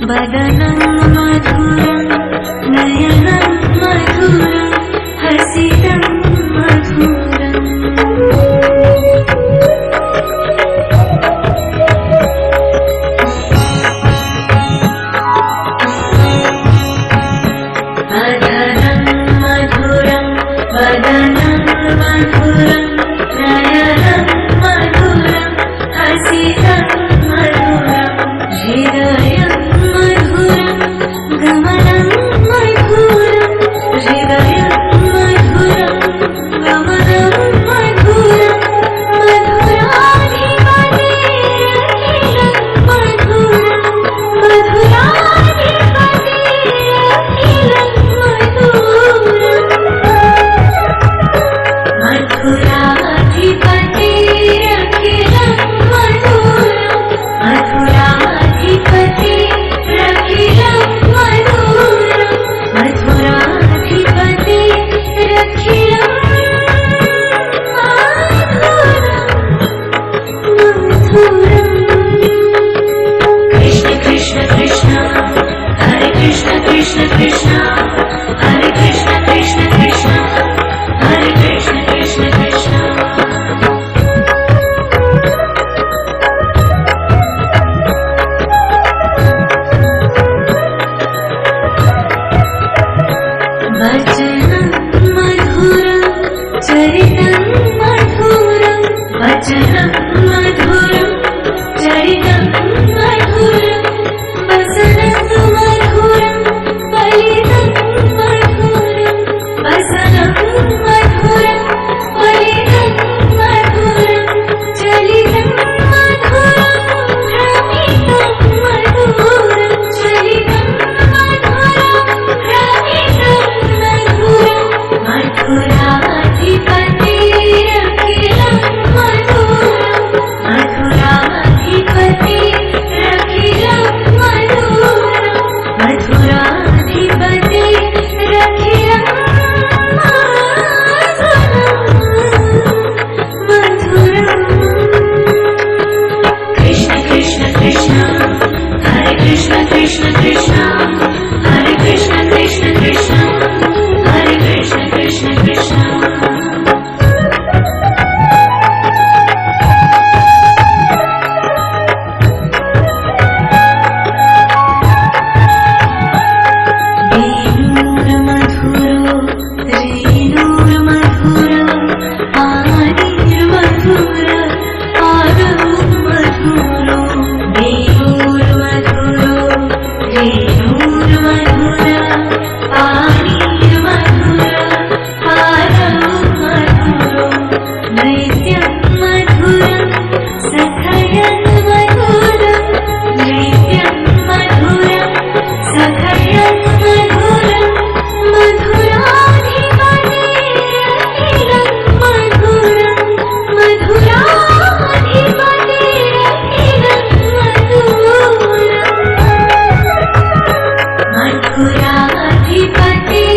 वदनं मधुरं नयनं मधुरं हसितं मधुरम् अधरं मधुरं वदनं मधुरं नयनं मधुरं हसितं मधुरं हृदयं मधुरं गमनं मधुरं हृदयं मधुरं गमनं मधुरं मधुराधिपतिरखिलं मधुरं मधुराधिपतिरखिलं मधुराधिपतिरखिलं मधुरं मधुराधिपतिरखिलं मधुरं मधुराधिपतिरखिलं मधुरं कृष्ण कृष्ण कृष्ण हरे कृष्ण कृष्ण कृष्ण हरे कृष्ण कृष्ण कृष्ण हरे कृष्ण कृष्ण कृष्ण वचनं मधुरं चरितं मधुरं वचनं मधुरं चरितं मधुरं वसनं मधुरं फलितं मधुरं वसनं मधुरं फलितं मधुरं चलितं मधुरं भ्रमितं मधुरं चलितं मधुरं भ्रमितं मधुरं मधुराधिपतिरखिलं मधुरं मधुराधिपतिरखिलं मधुरं मधुराधिपतिरखिलं मधुरं कृष्ण कृष्ण कृष्ण हरे कृष्ण कृष्ण कृष्ण हरे कृष्ण कृष्ण कृष्ण हरे कृष्ण कृष्ण कृष्ण वेणुर्मधुरो रेणुर्मधुरं पाणिर्मधुर पादं मधुरो वेणुर्मधुरो रेणुर्मधुर पाणिर्मधुर पादं मधुरो नैत्यं मधुरं सखयं मधुरं नैत्यं मधुरं सखयं मधुरं मधुराधिपतिरखिलं मधुरं मधुराधिपतिरखिलं मधुरं मधुराधिपतिरखिलं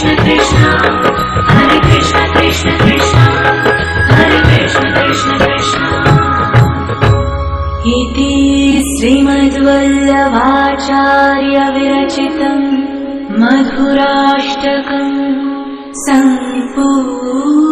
Krishna Krishna Hare Krishna Krishna Krishna Hare Krishna Krishna Krishna इति श्रीमद्वल्लभाचार्य विरचितं मधुराष्टकं सम्पूर्णम्।